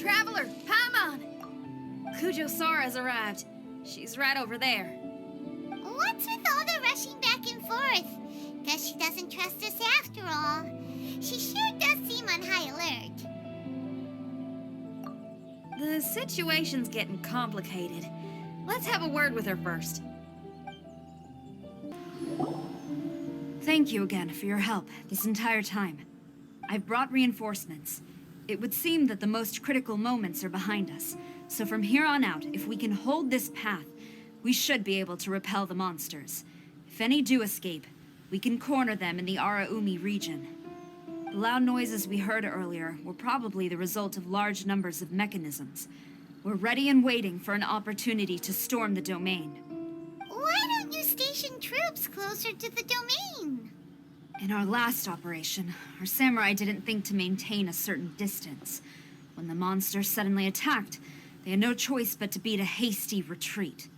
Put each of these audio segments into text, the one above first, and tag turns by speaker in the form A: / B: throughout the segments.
A: Traveler, Paimon! Kujo-Sara's arrived. She's right over there.
B: What's with all the rushing back and forth? Guess she doesn't trust us after all. She sure does seem on high alert.
A: The situation's getting complicated. Let's have a word with her first.
C: Thank you again for your help this entire time. I've brought reinforcements. It would seem that the most critical moments are behind us, so from here on out, if we can hold this path, we should be able to repel the monsters. If any do escape, we can corner them in the Araumi region. The loud noises we heard earlier were probably the result of large numbers of mechanisms. We're ready and waiting for an opportunity to storm the domain.
B: Why don't you station troops closer to the domain?
C: In our last operation, our samurai didn't think to maintain a certain distance. When the monster suddenly attacked, they had no choice but to beat a hasty retreat.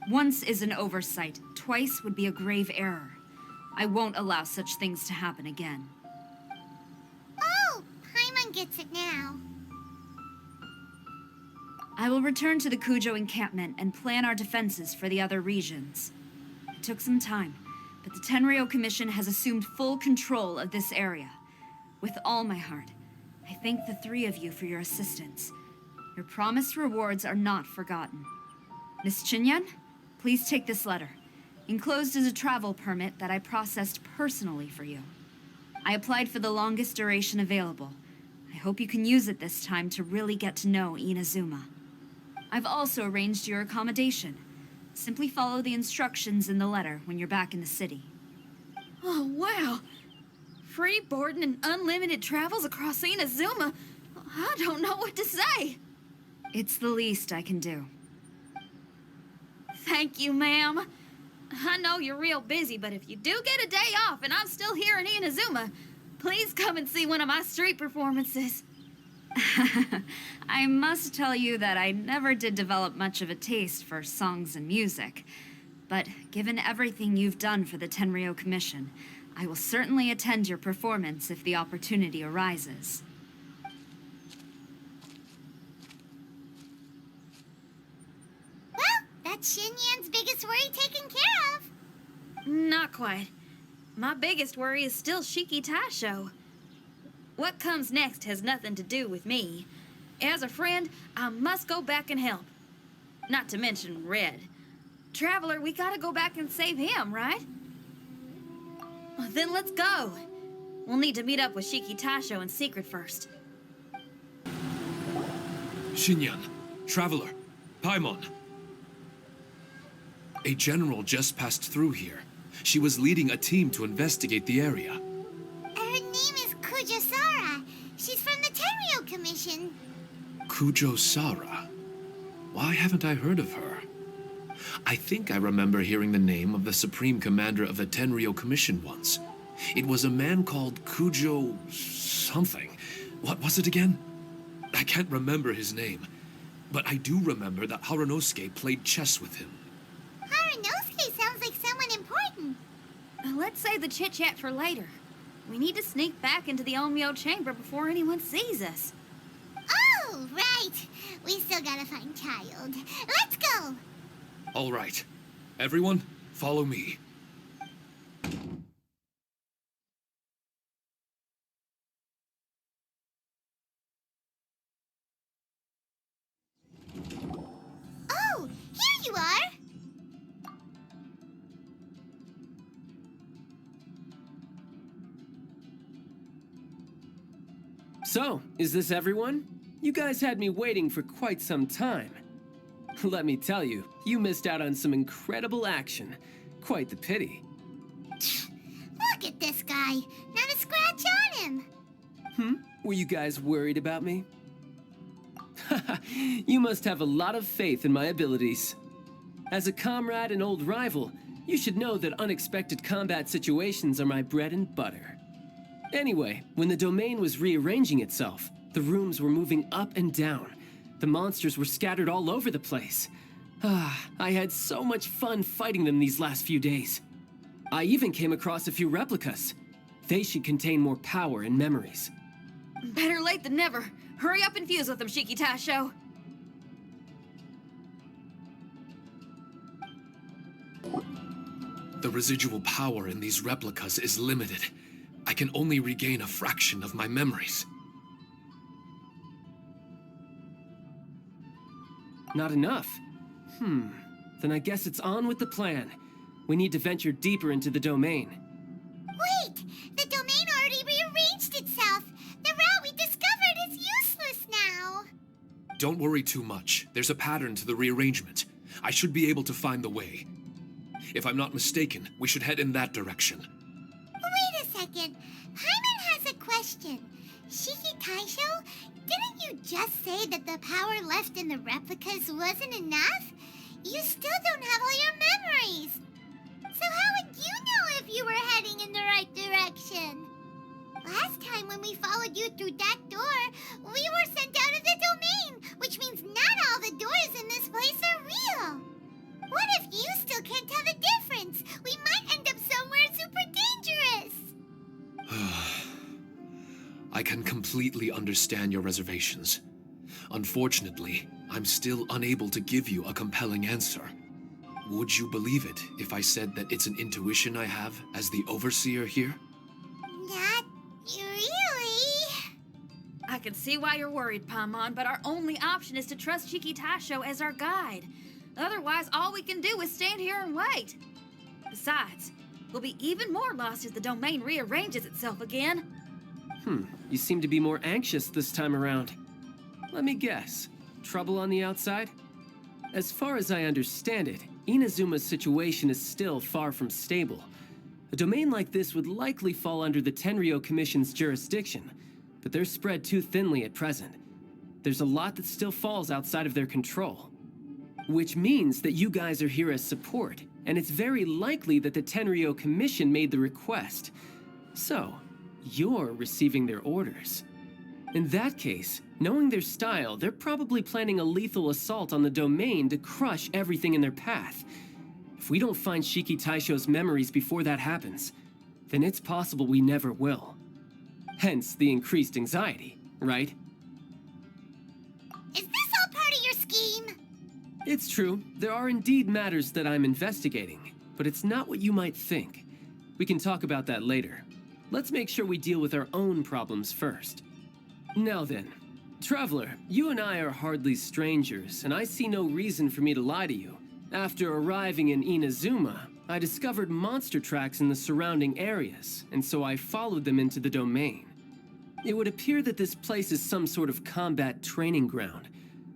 C: Once is an oversight, twice would be a grave error. I won't allow such things to happen again.
B: Oh, Paimon gets it now.
C: I will return to the Kujo encampment and plan our defenses for the other regions. It took some time, but the Tenryo Commission has assumed full control of this area. With all my heart, I thank the three of you for your assistance. Your promised rewards are not forgotten. Miss Chinyan, please take this letter. Enclosed is a travel permit that I processed personally for you. I applied for the longest duration available. I hope you can use it this time to really get to know Inazuma. I've also arranged your accommodation. Simply follow the instructions in the letter when you're back in the city.
A: Oh, wow. Free boarding and unlimited travels across Inazuma. I don't know what to say.
C: It's the least I can do.
A: Thank you, ma'am. I know you're real busy, but if you do get a day off and I'm still here in Inazuma, please come and see one of my street performances.
C: I must tell you that I never did develop much of a taste for songs and music. But given everything you've done for the Tenryo Commission, I will certainly attend your performance if the opportunity arises.
B: Well, that's Xinyan's biggest worry taken care of.
A: Not quite. My biggest worry is still Shiki Taisho. What comes next has nothing to do with me. As a friend, I must go back and help. Not to mention Red. Traveler, we gotta go back and save him, right? Well, then let's go. We'll need to meet up with Shiki Taisho in secret first.
D: Xinyan, Traveler, Paimon. A general just passed through here. She was leading a team to investigate the area.
B: Her name is Kujo-Sara. She's from the Tenryo Commission.
D: Kujo-Sara? Why haven't I heard of her? I think I remember hearing the name of the Supreme Commander of the Tenryo Commission once. It was a man called Kujo... something. What was it again? I can't remember his name. But I do remember that Haranosuke played chess with him.
B: Haranosuke sounds like someone important.
A: Let's save the chit-chat for later. We need to sneak back into the Onmyo chamber before anyone sees us.
B: Oh, right. We still gotta find Child. Let's go.
D: All right. Everyone, follow me.
B: Oh, here you are.
E: So, is this everyone? You guys had me waiting for quite some time. Let me tell you, you missed out on some incredible action. Quite the pity.
B: Look at this guy. Not a scratch on him.
E: Were you guys worried about me? You must have a lot of faith in my abilities. As a comrade and old rival, you should know that unexpected combat situations are my bread and butter. Anyway, when the domain was rearranging itself, the rooms were moving up and down. The monsters were scattered all over the place. I had so much fun fighting them these last few days. I even came across a few replicas. They should contain more power and memories.
A: Better late than never. Hurry up and fuse with them, Shiki Tasho.
D: The residual power in these replicas is limited. I can only regain a fraction of my memories.
E: Not enough? Then I guess it's on with the plan. We need to venture deeper into the domain.
B: Wait! The domain already rearranged itself! The route we discovered is useless now!
D: Don't worry too much. There's a pattern to the rearrangement. I should be able to find the way. If I'm not mistaken, we should head in that direction.
B: Wait a second. Paimon has a question. Shiki Taisho, didn't you just say that the power left in the replicas wasn't enough? You still don't have all your memories. So how would you know if you were heading in the right direction? Last time when we followed you through that door, we were sent out of the domain, which means not all the doors in this place are real. What if you still can't tell the difference? We might end up somewhere super dangerous.
D: I can completely understand your reservations. Unfortunately, I'm still unable to give you a compelling answer. Would you believe it if I said that it's an intuition I have as the overseer here?
B: Not really.
A: I can see why you're worried, Paimon, but our only option is to trust Shiki Tasho as our guide. Otherwise, all we can do is stand here and wait. Besides, we'll be even more lost if the domain rearranges itself again.
E: You seem to be more anxious this time around. Let me guess. Trouble on the outside? As far as I understand it, Inazuma's situation is still far from stable. A domain like this would likely fall under the Tenryou Commission's jurisdiction, but they're spread too thinly at present. There's a lot that still falls outside of their control. Which means that you guys are here as support, and it's very likely that the Tenryou Commission made the request. So, you're receiving their orders. In that case, knowing their style, they're probably planning a lethal assault on the domain to crush everything in their path. If we don't find Shiki Taisho's memories before that happens, then it's possible we never will. Hence the increased anxiety, right?
B: Is this all part of your scheme?
E: It's true, there are indeed matters that I'm investigating, but it's not what you might think. We can talk about that later. Let's make sure we deal with our own problems first. Now then, Traveler, you and I are hardly strangers, and I see no reason for me to lie to you. After arriving in Inazuma, I discovered monster tracks in the surrounding areas, and so I followed them into the domain. It would appear that this place is some sort of combat training ground.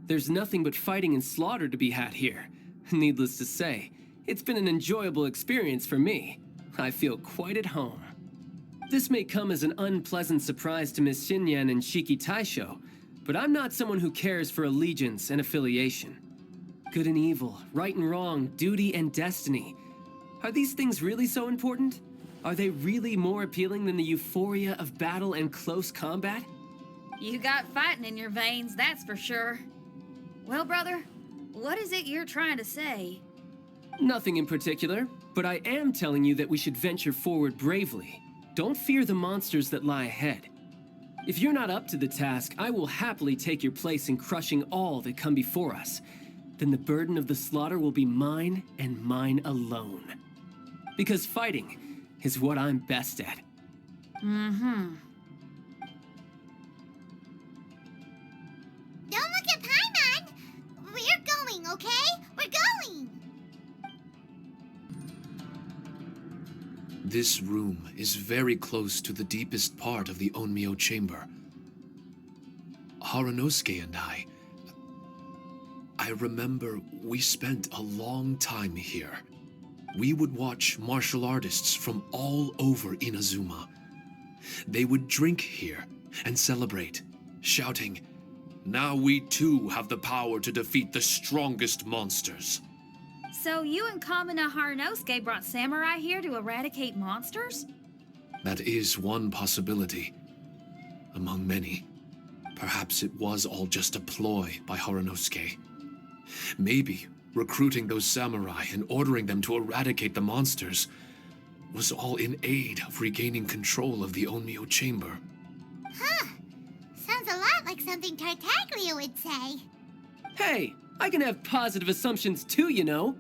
E: There's nothing but fighting and slaughter to be had here. Needless to say, it's been an enjoyable experience for me. I feel quite at home. This may come as an unpleasant surprise to Miss Xinyan and Shiki Taisho, but I'm not someone who cares for allegiance and affiliation. Good and evil, right and wrong, duty and destiny. Are these things really so important? Are they really more appealing than the euphoria of battle and close combat?
A: You got fighting in your veins, that's for sure. Well, brother, what is it you're trying to say?
E: Nothing in particular, but I am telling you that we should venture forward bravely. Don't fear the monsters that lie ahead. If you're not up to the task, I will happily take your place in crushing all that come before us. Then the burden of the slaughter will be mine and mine alone. Because fighting is what I'm best at.
B: Don't look at Paimon! We're going, okay? We're going!
D: This room is very close to the deepest part of the Onmyo chamber. Haranosuke and I remember we spent a long time here. We would watch martial artists from all over Inazuma. They would drink here and celebrate, shouting, "Now we too have the power to defeat the strongest monsters."
A: So you and Kamina Haranosuke brought samurai here to eradicate monsters?
D: That is one possibility, among many. Perhaps it was all just a ploy by Haranosuke. Maybe recruiting those samurai and ordering them to eradicate the monsters was all in aid of regaining control of the Onmyo chamber.
B: Huh. Sounds sounds a lot like something Tartaglia would say.
E: Hey, I can have positive assumptions too, you know.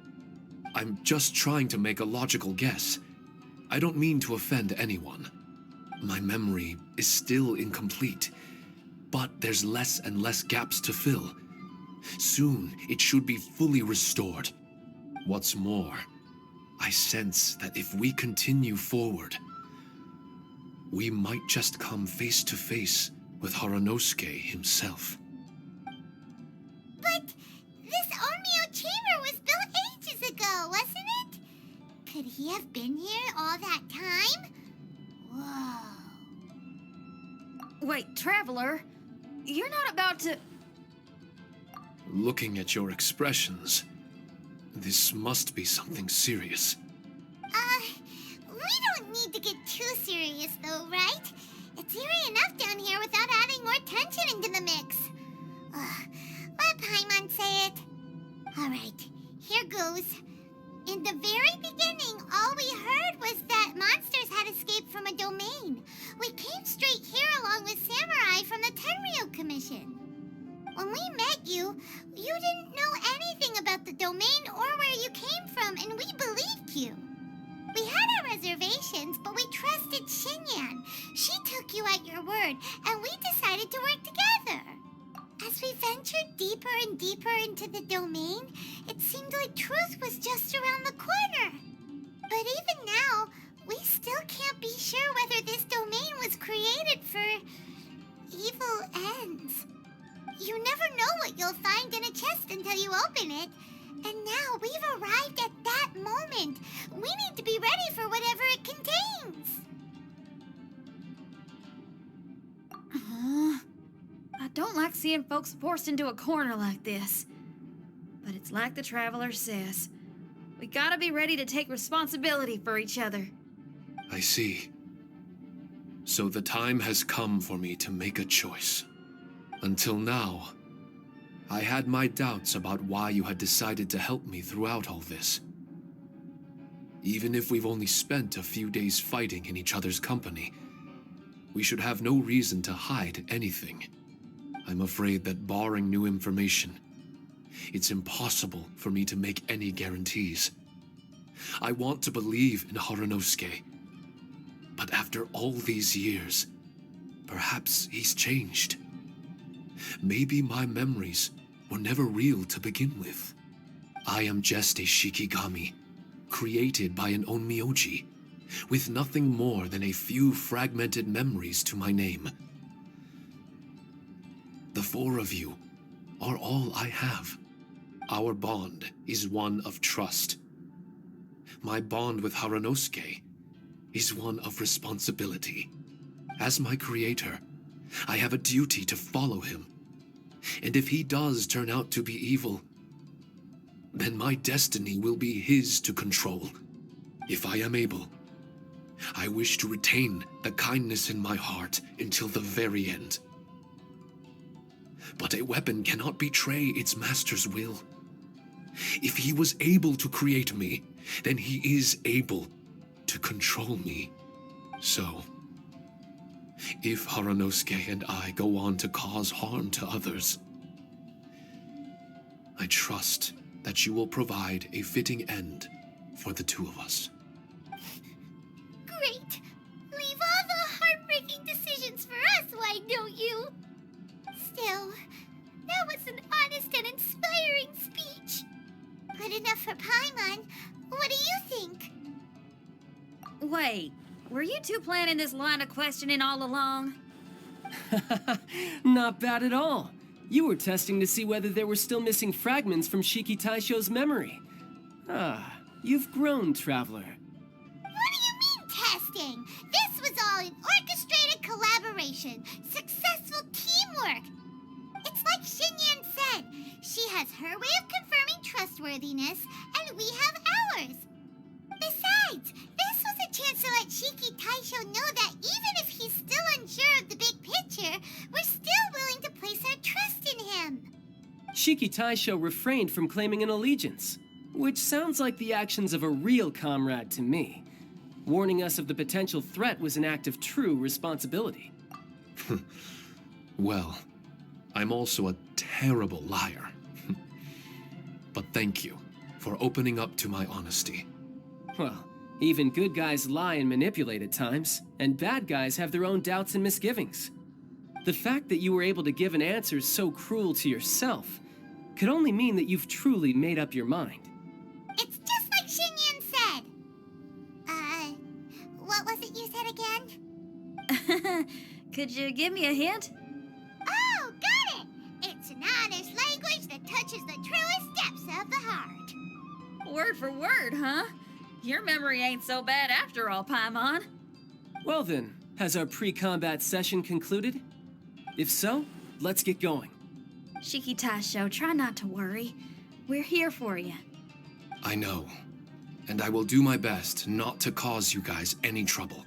D: I'm just trying to make a logical guess. I don't mean to offend anyone. My memory is still incomplete, but there's less and less gaps to fill. Soon, it should be fully restored. What's more, I sense that if we continue forward, we might just come face to face with Haranosuke himself.
B: But this Onmyo chamber was built ages ago, wasn't it? Could he have been here all that time? Whoa.
A: Wait, Traveler, you're not about to...
D: Looking at your expressions, this must be something serious.
B: We don't need to get too serious though, right? It's eerie enough down here without adding more tension into the mix. Let Paimon say it. Alright, here goes. In the very beginning, all we heard was that monsters had escaped from a domain. We came straight here along with Samurai from the Tenryo Commission. When we met you, you didn't know anything about the domain or where you came from, and we believed you. We had our reservations, but we trusted Xinyan. She took you at your word, and we decided to work together. As we ventured deeper and deeper into the domain, it seemed like truth was just around the corner. But even now, we still can't be sure whether this domain was created for evil ends. You never know what you'll find in a chest until you open it. And now we've arrived at that moment. We need to be ready for whatever it contains.
A: I don't like seeing folks forced into a corner like this. But it's like the Traveler says. We gotta be ready to take responsibility for each other.
D: I see. So the time has come for me to make a choice. Until now, I had my doubts about why you had decided to help me throughout all this. Even if we've only spent a few days fighting in each other's company, we should have no reason to hide anything. I'm afraid that barring new information, it's impossible for me to make any guarantees. I want to believe in Haranosuke, but after all these years, perhaps he's changed. Maybe my memories were never real to begin with. I am just a Shikigami, created by an Onmyoji, with nothing more than a few fragmented memories to my name. The four of you are all I have. Our bond is one of trust. My bond with Haranosuke is one of responsibility. As my creator, I have a duty to follow him. And if he does turn out to be evil, then my destiny will be his to control. If I am able, I wish to retain the kindness in my heart until the very end. But a weapon cannot betray its master's will. If he was able to create me, then he is able to control me. So, if Haranosuke and I go on to cause harm to others, I trust that you will provide a fitting end for the two of us.
B: Great. Leave all the heartbreaking decisions for us, why don't you? Still, that was an honest and inspiring speech. Good enough for Paimon. What do you think?
A: Wait, were you two planning this line of questioning all along?
E: Not bad at all. You were testing to see whether there were still missing fragments from Shiki Taisho's memory. Ah, you've grown, Traveler.
B: What do you mean, testing? This was all an orchestrated collaboration. Successful teamwork. It's like Xinyan said. She has her way of confirming trustworthiness, and we have ours. Besides, this was a chance to let Shiki Taisho know that even if he's still unsure of the big picture, we're still willing to place our trust in him.
E: Shiki Taisho refrained from claiming an allegiance, which sounds like the actions of a real comrade to me. Warning us of the potential threat was an act of true responsibility.
D: Well, I'm also a terrible liar. But thank you for opening up to my honesty.
E: Well, even good guys lie and manipulate at times, and bad guys have their own doubts and misgivings. The fact that you were able to give an answer so cruel to yourself could only mean that you've truly made up your mind.
B: It's just like Xinyan said. What was it you said again?
A: Could you give me a hint?
B: Oh, got it! It's an honest language that touches the truest depths of the heart.
A: Word for word, huh? Your memory ain't so bad after all, Paimon.
E: Well then, has our pre-combat session concluded? If so, let's get going.
A: Shiki Taisho, try not to worry. We're here for you.
D: I know. And I will do my best not to cause you guys any trouble.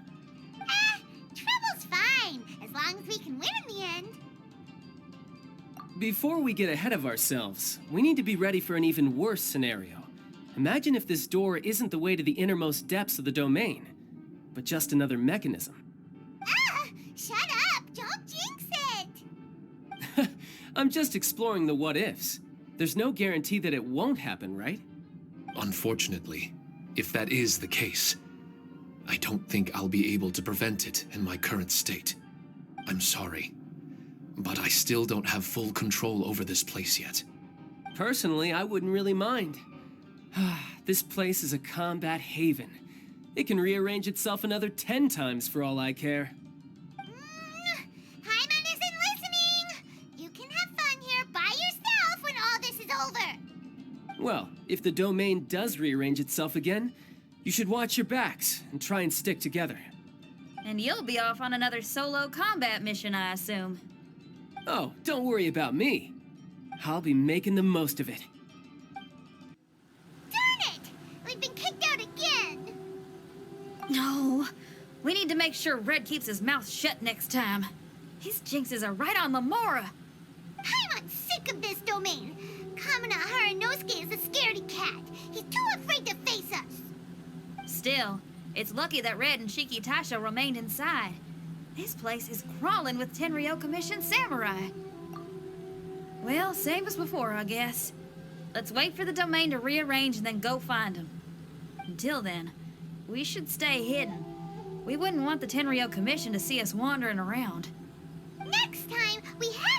B: Trouble's fine, as long as we can win in the end.
E: Before we get ahead of ourselves, we need to be ready for an even worse scenario. Imagine if this door isn't the way to the innermost depths of the domain, but just another mechanism.
B: Shut up! Don't jinx it!
E: I'm just exploring the what-ifs. There's no guarantee that it won't happen, right?
D: Unfortunately, if that is the case, I don't think I'll be able to prevent it in my current state. I'm sorry, but I still don't have full control over this place yet.
E: Personally, I wouldn't really mind. This place is a combat haven. It can rearrange itself another 10 times for all I care.
B: Hyman isn't listening! You can have fun here by yourself when all this is over!
E: Well, if the domain does rearrange itself again, you should watch your backs and try and stick together.
A: And you'll be off on another solo combat mission, I assume.
E: Oh, don't worry about me. I'll be making the most of it.
B: Darn it! We've been kicked out again!
A: No. We need to make sure Red keeps his mouth shut next time. His jinxes are right on Lamora.
B: I'm sick of this domain. Kamina Haranosuke is a scaredy cat. He's too afraid to face us.
A: Still, it's lucky that Red and Shiki Taisho remained inside. This place is crawling with Tenryo Commission samurai. Well, same as before, I guess. Let's wait for the domain to rearrange and then go find them. Until then, we should stay hidden. We wouldn't want the Tenryo Commission to see us wandering around.
B: Next time, we have